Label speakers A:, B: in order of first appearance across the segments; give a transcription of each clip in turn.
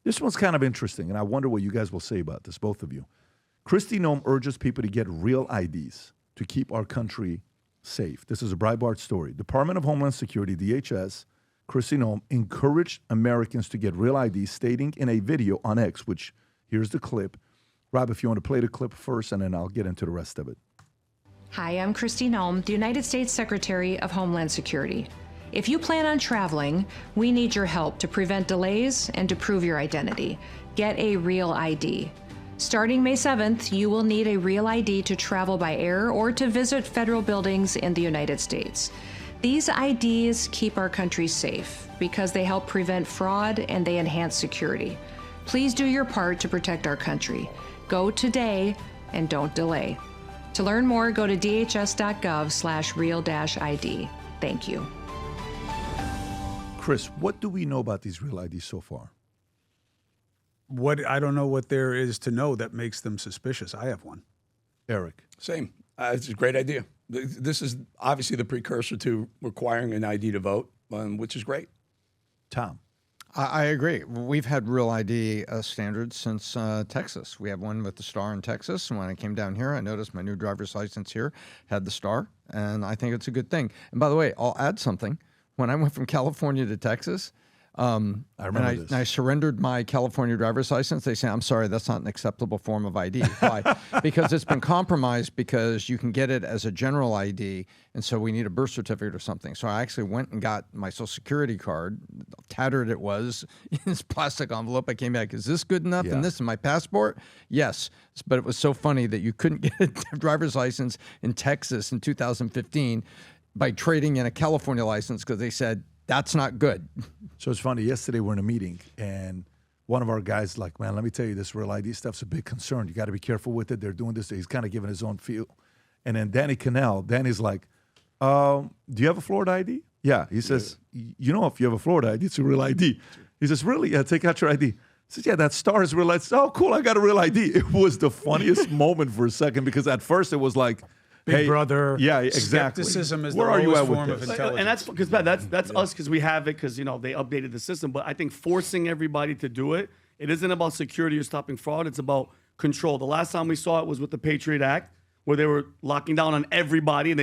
A: This one's kind of interesting, and I wonder what you guys will say about this, both of you. Kristi Noem urges people to get real IDs to keep our country safe. This is a Breitbart story. Department of Homeland Security, DHS, Kristi Noem encouraged Americans to get real IDs, stating in a video on X, which here's the clip. Rob, if you want to play the clip first, and then I'll get into the rest of it.
B: Hi, I'm Kristi Noem, the United States Secretary of Homeland Security. If you plan on traveling, we need your help to prevent delays and to prove your identity. Get a real ID. Starting May 7th, you will need a real ID to travel by air or to visit federal buildings in the United States. These IDs keep our country safe because they help prevent fraud and they enhance security. Please do your part to protect our country. Go today and don't delay. To learn more, go to dhs.gov/real-ID. Thank you.
A: Chris, what do we know about these real IDs so far?
C: I don't know what there is to know that makes them suspicious. I have one.
A: Eric.
D: Same. It's a great idea. This is obviously the precursor to requiring an ID to vote, which is great.
A: Tom.
E: I agree. We've had real ID standards since Texas. We have one with the star in Texas. And when I came down here, I noticed my new driver's license here had the star, and I think it's a good thing. And by the way, I'll add something. When I went from California to Texas, I surrendered my California driver's license. They say, I'm sorry, that's not an acceptable form of ID. Why? Because it's been compromised because you can get it as a general ID, and so we need a birth certificate or something. So I actually went and got my Social Security card, tattered it was, in this plastic envelope. I came back, is this good enough?
A: Yeah.
E: And this in my passport? Yes. But it was so funny that you couldn't get a driver's license in Texas in 2015 by trading in a California license because they said, that's not good.
A: So it's funny. Yesterday we're in a meeting, and one of our guys like, man, let me tell you, this real ID stuff's a big concern. You got to be careful with it. They're doing this. He's kind of giving his own feel. And then Danny's like, do you have a Florida ID? Yeah. He says, you know, if you have a Florida ID, it's a real ID. He says, really? Yeah, take out your ID. He says, yeah, that star is real ID. Oh, cool, I got a real ID. It was the funniest moment for a second, because at first it was like,
C: Big Brother.
A: Yeah, exactly.
C: Skepticism is
A: Where
C: the
A: are you
C: lowest
A: at with
C: form of
A: this?
C: intelligence.
F: And that's because that's us, because we have it, because they updated the system. But I think forcing everybody to do it, it isn't about security or stopping fraud. It's about control. The last time we saw it was with the Patriot Act, where they were locking down on everybody, and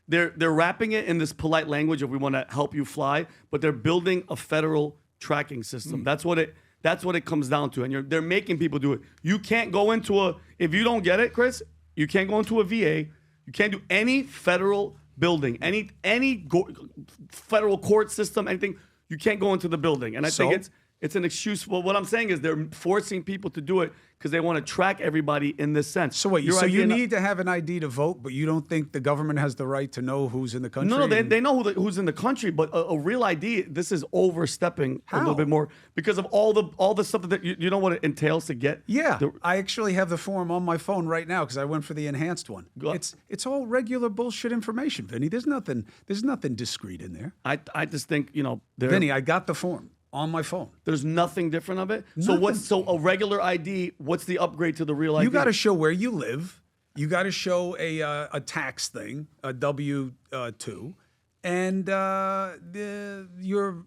F: they're wrapping it in this polite language of, we want to help you fly, but they're building a federal tracking system. That's what it comes down to, and they're making people do it. You can't go into if you don't get it, Chris. You can't go into a VA. You can't do any federal building, any federal court system, anything. You can't go into the building. And I think it's an excuse. Well, what I'm saying is they're forcing people to do it because they want to track everybody in this sense.
C: So wait, you need to have an ID to vote, but you don't think the government has the right to know who's in the country?
F: No, they know who's in the country, but a real ID, this is overstepping a little bit more because of all the stuff that you know what it entails to get.
C: Yeah, I actually have the form on my phone right now because I went for the enhanced one. It's all regular bullshit information, Vinny. There's nothing discreet in there.
F: I just think
C: Vinny, I got the form on my phone.
F: There's nothing different of it.
C: Nothing.
F: So a regular ID, what's the upgrade to the real ID?
C: You got to show where you live. You got to show a tax thing, a W-2, and your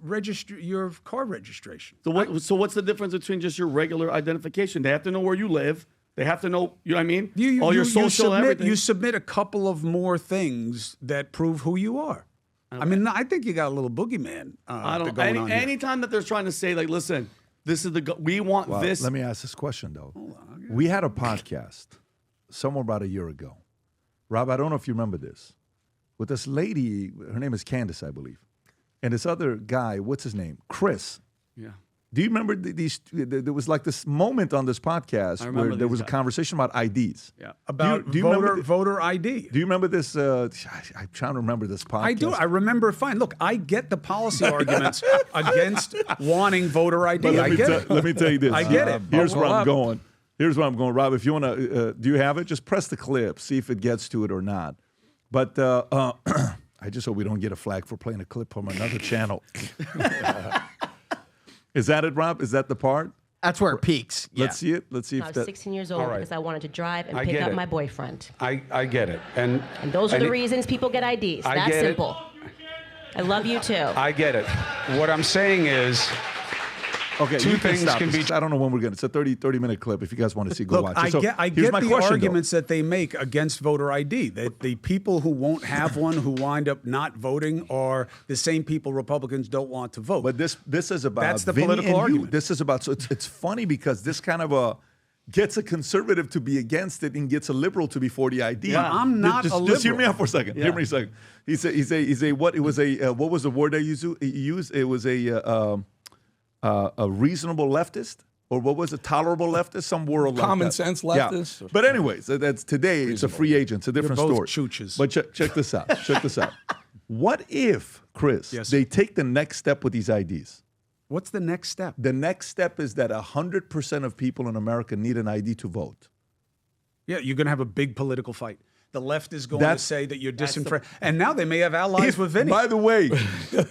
C: car registration.
F: So what's the difference between just your regular identification? They have to know where you live. They have to know, you know what I mean? All your social everything.
C: You submit a couple of more things that prove who you are. I mean, I think you got a little boogeyman.
F: Anytime that they're trying to say, like, listen, this is we want this.
A: Let me ask this question, though. Hold on, we had a podcast somewhere about a year ago. Rob, I don't know if you remember this. With this lady, her name is Candace, I believe. And this other guy, what's his name? Chris.
F: Yeah.
A: Do you remember there was like this moment on this podcast where there was a conversation about IDs?
F: Yeah.
C: About voter ID.
A: Do you remember this? I'm trying to remember this podcast.
C: I do. I remember fine. Look, I get the policy arguments against wanting voter ID. I get it.
A: Let me tell you this.
C: I get it.
A: Here's where I'm going. Rob, if you want to, do you have it? Just press the clip, see if it gets to it or not. But I just hope we don't get a flag for playing a clip from another channel. Is that it, Rob? Is that the part?
G: That's where it peaks. Yeah.
A: Let's see it. Let's see if
H: I was 16 years old because I wanted to drive and pick up my boyfriend.
I: I get it. And
H: those are the reasons people get IDs. That's simple. I love you too.
I: I get it. What I'm saying is,
A: Okay,
G: Two
A: you
G: things
A: stop
G: can
A: this.
G: be.
A: I don't know when we're going to. It's a 30-minute clip. If you guys want to see, go
C: Look,
A: watch
C: I
A: it. So
C: get
A: here's my
C: the
A: question, though.
C: arguments that they make against voter ID. That the people who won't have one, who wind up not voting, are the same people Republicans don't want to vote.
A: But this is about
C: That's the
A: Vinny
C: political
A: and you.
C: argument.
A: This is about, so it's funny because this kind of gets a conservative to be against it and gets a liberal to be for the ID.
C: Yeah, I'm not
A: just,
C: a
A: Just hear
C: liberal.
A: me out for a second. Hear me a second. He's a what? It was a what was the word they used? It was a reasonable leftist. Or what was it? Tolerable leftist? Some word like
D: Common
A: that.
D: sense
A: Yeah.
D: leftist?
A: But anyways, that's today. It's a free agent. It's a different
C: both
A: story.
C: chooches.
A: But check this out. Check this out. What if, Chris,
C: Yes,
A: they take the next step with these IDs?
C: What's the next step?
A: The next step is that 100% of people in America need an ID to vote.
C: Yeah, you're going to have a big political fight. The left is going
A: That's-
C: to say that you're disenfranchised. And now they may have allies with Vinny.
A: By the way, that's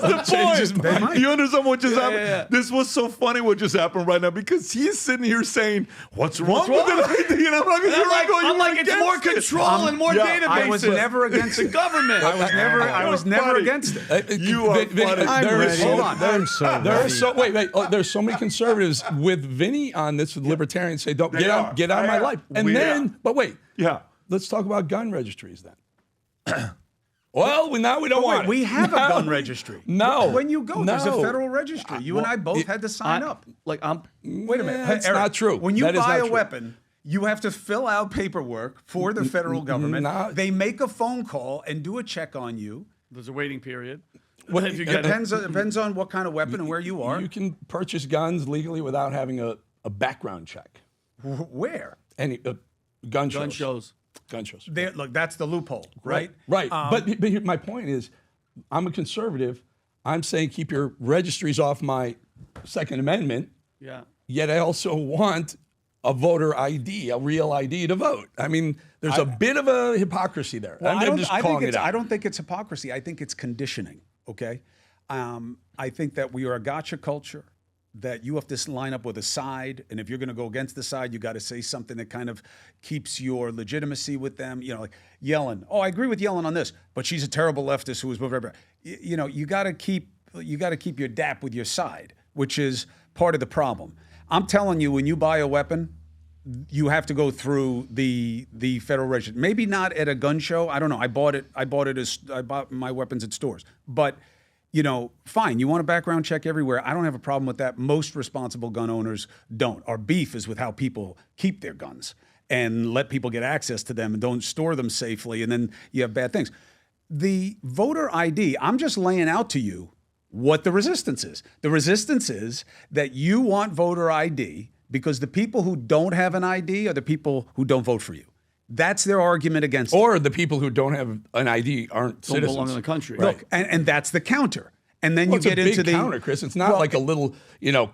A: the
C: They
A: point.
C: might.
A: You understand what just happened? This was so funny what just happened right now because he's sitting here saying, "What's wrong with an ID?" And I'm like, "You're
F: I'm like,
A: going,
F: I'm
A: you're
F: like it's
A: against
F: more
A: it."
F: control and more
A: yeah,
F: databases.
C: I was never against
F: the
C: it.
F: government.
C: I was never
A: funny.
C: against it.
A: You are funny.
E: I'm
D: There is
E: ready.
D: so-
C: Hold on.
E: I'm so
D: There are
E: ready.
D: so wait. There's so many conservatives with Vinny on this. Libertarians say, "Don't
A: They are.
D: get out of my
A: Yeah.
D: life." And
A: We
D: then,
A: are.
D: but wait,
A: Yeah.
D: let's talk about gun registries then. Well, now we don't want it.
C: We have a
D: No.
C: gun registry.
D: No.
C: When you go, there's a
D: No.
C: federal registry. You and I both had to sign up.
F: Like I'm.
C: Wait a minute.
D: That's
C: Eric,
D: not true.
C: When you
D: That is
C: buy
D: not
C: a
D: true.
C: weapon, you have to fill out paperwork for the federal government.
D: no.
C: They make a phone call and do a check on you.
F: There's a waiting period.
D: Well,
F: If you get it.
C: Depends on what kind of weapon and where you are.
D: You can purchase guns legally without having a background check.
C: Where?
D: Any gun shows.
F: Gun shows.
D: Gun shows.
C: There, look, that's the loophole, right?
D: Right. But my point is, I'm a conservative. I'm saying keep your registries off my Second Amendment.
F: Yeah.
D: Yet I also want a voter ID, a real ID to vote. I mean, there's a bit of a hypocrisy there. I'm just calling it out.
C: I don't think it's hypocrisy. I think it's conditioning. Okay, I think that we are a gotcha culture. That you have to line up with a side, and if you're going to go against the side, you got to say something that kind of keeps your legitimacy with them. You know, like Yellen. Oh, I agree with Yellen on this, but she's a terrible leftist who was blah, blah, blah. You know, you got to keep your dap with your side, which is part of the problem. I'm telling you, when you buy a weapon, you have to go through the federal registry. Maybe not at a gun show. I don't know. I bought my weapons at stores, but. You know, fine, you want a background check everywhere. I don't have a problem with that. Most responsible gun owners don't. Our beef is with how people keep their guns and let people get access to them and don't store them safely, and then you have bad things. The voter ID, I'm just laying out to you what the resistance is. The resistance is that you want voter ID because the people who don't have an ID are the people who don't vote for you. That's their argument against it.
D: Or the people who don't have an ID aren't
F: Don't
D: citizens.
F: belong in the country.
C: Look, and that's the counter. And then
D: Well,
C: you
D: it's a
C: get
D: big
C: into the
D: counter, Chris. It's not
C: Well,
D: like a little,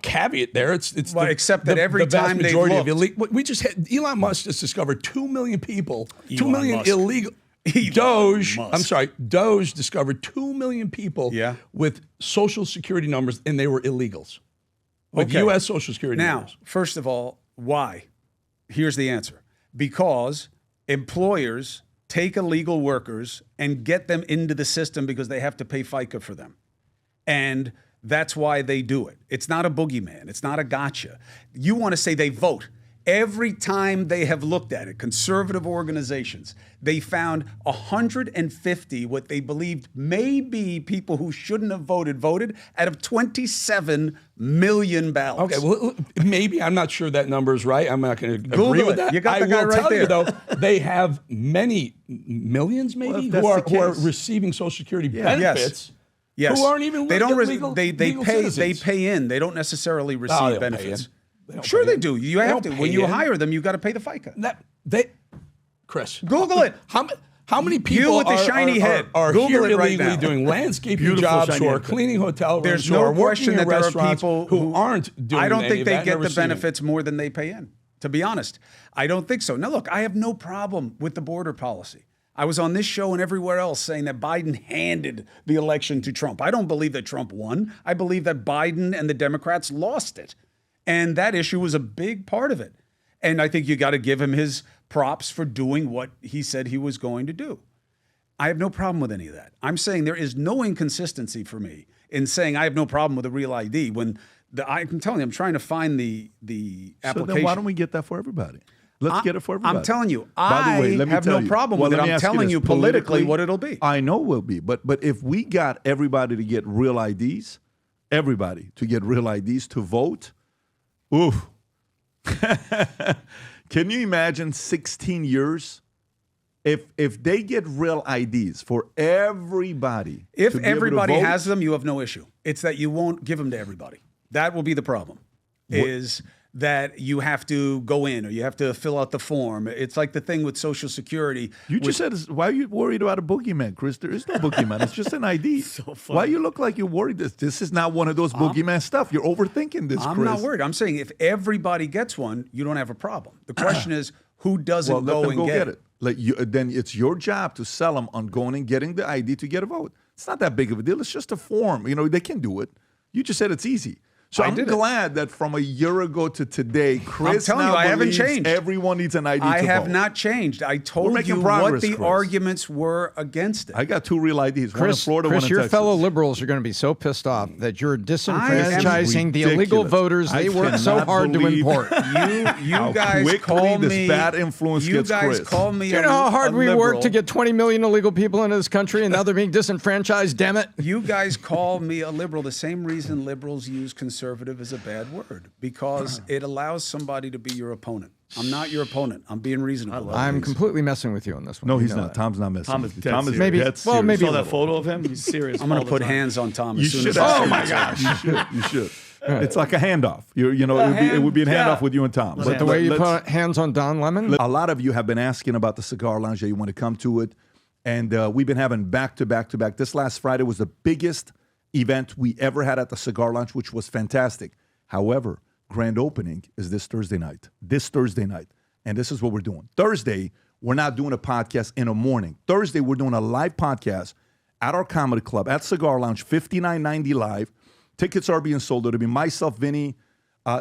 D: caveat there. It's
C: Well,
D: the,
C: except that every
D: the vast
C: time they've
D: majority of
C: looked-
D: illegal. We just had Elon Musk just discovered 2 million people, 2
C: Elon
D: million
C: Musk.
D: illegal.
C: Elon
D: Doge.
C: Musk.
D: I'm sorry. Doge discovered 2 million people
C: Yeah.
D: with social security numbers, and they were illegals with
C: Okay.
D: U.S. social security
C: Now,
D: numbers.
C: first of all, why? Here's the answer. Because employers take illegal workers and get them into the system because they have to pay FICA for them. And that's why they do it. It's not a boogeyman. It's not a gotcha. You want to say they vote. Every time they have looked at it, conservative organizations, they found 150 what they believed may be people who shouldn't have voted out of 27 million ballots.
D: Okay, well, maybe I'm not sure that number is right. I'm not going to agree
C: Google
D: with
C: it.
D: that.
C: You got the
D: I
C: guy
D: will
C: right
D: tell you
C: there.
D: though, they have many millions, maybe,
C: if that's
D: who are
C: the case.
D: receiving Social Security
C: Yes.
D: benefits.
C: Yes.
D: Who aren't even
C: they don't
D: legal,
C: they
D: legal
C: pay
D: citizens.
C: they pay in. They don't necessarily receive
D: they don't pay
C: benefits.
D: in. They don't
C: Sure
D: pay
C: they
D: in.
C: do. You
D: They
C: have
D: don't
C: to. When
D: pay
C: you
D: in.
C: hire them, you got to pay the FICA.
D: Chris,
C: Google it.
D: How many people
C: with the shiny head.
D: are
C: Google
D: here
C: it right
D: illegally
C: now.
D: doing landscaping
F: Beautiful
D: jobs,
F: shiny
D: who are
F: head.
D: cleaning hotel rooms,
C: There's
D: who are
C: no
D: working
C: question
D: in
C: that there are
D: restaurants,
C: people
D: who aren't doing
C: I don't
D: any
C: think
D: of
C: they
D: that and
C: get
D: are
C: the
D: receiving.
C: benefits more than they pay in. To be honest, I don't think so. Now, look, I have no problem with the border policy. I was on this show and everywhere else saying that Biden handed the election to Trump. I don't believe that Trump won. I believe that Biden and the Democrats lost it. And that issue was a big part of it. And I think you got to give him his props for doing what he said he was going to do. I have no problem with any of that. I'm saying there is no inconsistency for me in saying I have no problem with a Real ID when I'm telling you, I'm trying to find the application.
A: So then why don't we get that for everybody? Let's get it for everybody.
C: I'm telling you,
A: By the way, let me
C: have
A: tell
C: no
A: you.
C: problem
A: Well,
C: with it.
A: let me
C: I'm
A: ask
C: telling
A: this.
C: you politically what it'll be.
A: I know it will be, but if we got everybody to get Real IDs, everybody to get Real IDs to vote, oof. Can you imagine 16 years? If they get Real IDs for everybody,
C: If
A: to be able to
C: everybody
A: vote,
C: has them, you have no issue. It's that you won't give them to everybody. That will be the problem. Is that you have to go in or you have to fill out the form. It's like the thing with Social Security.
A: You just said, why are you worried about a boogeyman, Chris? There is no boogeyman. It's just an ID.
F: So funny.
A: Why you look like you're worried? This is not one of those boogeyman stuff. You're overthinking this,
C: I'm
A: Chris.
C: not worried. I'm saying if everybody gets one, you don't have a problem. The question is who doesn't
A: Well, let
C: go
A: them
C: and
A: go
C: get
A: get
C: it.
A: it. Like then it's your job to sell them on going and getting the ID to get a vote. It's not that big of a deal. It's just a form. You know, they can do it. You just said it's easy. So I'm
C: did it.
A: glad that from a year ago to today, Chris
C: telling
A: now
C: you, I haven't
A: believes
C: changed.
A: everyone needs an ID to
C: I have
A: vote.
C: not changed. I told
A: making
C: you
A: progress,
C: what the
A: Chris.
C: arguments were against it.
A: I got 2 Real IDs, one in
E: Chris,
A: Florida, one in
E: your
A: Texas.
E: fellow liberals are going to be so pissed off that you're disenfranchising the illegal
A: ridiculous.
E: voters
A: I
E: they worked so
A: cannot
E: hard to
A: believe
E: import.
C: You
A: How
C: guys
A: quickly
C: call
A: this
C: me.
A: bad influence
C: you
A: gets
C: guys
A: Chris.
C: call me.
E: Do you know how hard we
C: liberal.
E: worked to get 20 million illegal people into this country, and now they're being disenfranchised? Damn it!
C: You guys call me a liberal the same reason liberals use conservative as a bad word, because it allows somebody to be your opponent. I'm not your opponent. I'm being reasonable.
E: I'm completely messing with you on this one.
A: No,
E: You
A: he's
E: know
A: not.
E: that.
A: Tom's not messing.
F: Tom
A: with
F: is
A: you.
F: dead
A: Tom is
F: serious.
E: Maybe-
A: dead
E: well,
A: serious.
E: maybe
F: You saw
E: a
F: that
E: little.
F: photo of him? He's serious.
C: I'm going
F: all
C: to
F: the
C: put
F: time.
C: hands on Tom
A: You
C: as soon
A: should.
C: as I
A: Oh
C: see
A: my
C: him.
A: gosh! You should. You should. It's like a handoff. It would be a handoff with you and Tom.
E: Is that the way you
A: let's-
E: put hands on Don Lemon?
A: A lot of you have been asking about the cigar lounge that you want to come to it. And we've been having back-to-back. This last Friday was the biggest event we ever had at the cigar lounge, which was fantastic. However, grand opening is this Thursday night. And this is what we're doing. Thursday, we're not doing a podcast in the morning. Thursday, we're doing a live podcast at our comedy club at Cigar Lounge, $59.90 live. Tickets are being sold. It'll be myself, Vinny,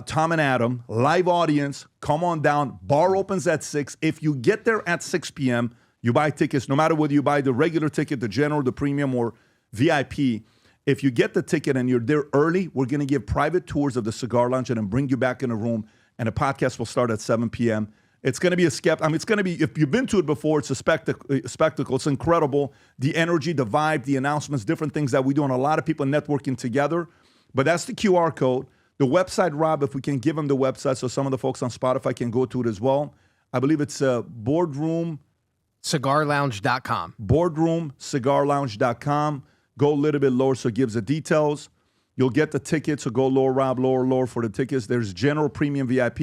A: Tom and Adam, live audience. Come on down. Bar opens at 6. If you get there at 6 p.m., you buy tickets, no matter whether you buy the regular ticket, the general, the premium, or VIP. If you get the ticket and you're there early, we're going to give private tours of the cigar lounge and then bring you back in the room. And the podcast will start at 7 p.m. It's going to be it's going to be, if you've been to it before, it's a spectacle. It's incredible. The energy, the vibe, the announcements, different things that we do, and a lot of people networking together. But that's the QR code. The website, Rob, if we can give them the website so some of the folks on Spotify can go to it as well. I believe it's boardroom.
G: Cigarlounge.com.
A: Boardroomcigarlounge.com. Go a little bit lower so it gives the details. You'll get the tickets, so go lower, Rob, lower for the tickets. There's general premium VIP,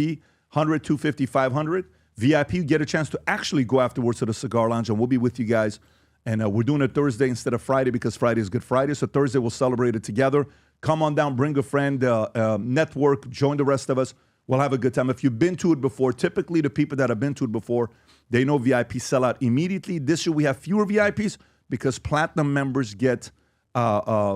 A: 100, 250, 500. VIP, you get a chance to actually go afterwards to the cigar lounge, and we'll be with you guys. And we're doing it Thursday instead of Friday because Friday is Good Friday. So Thursday, we'll celebrate it together. Come on down, bring a friend, network, join the rest of us. We'll have a good time. If you've been to it before, typically the people that have been to it before, they know VIP sell out immediately. This year, we have fewer VIPs because platinum members get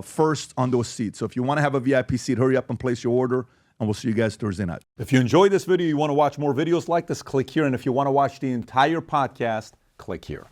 A: first on those seats. So if you want to have a VIP seat, hurry up and place your order, and we'll see you guys Thursday night. If you enjoyed this video, you want to watch more videos like this, click here. And if you want to watch the entire podcast, click here.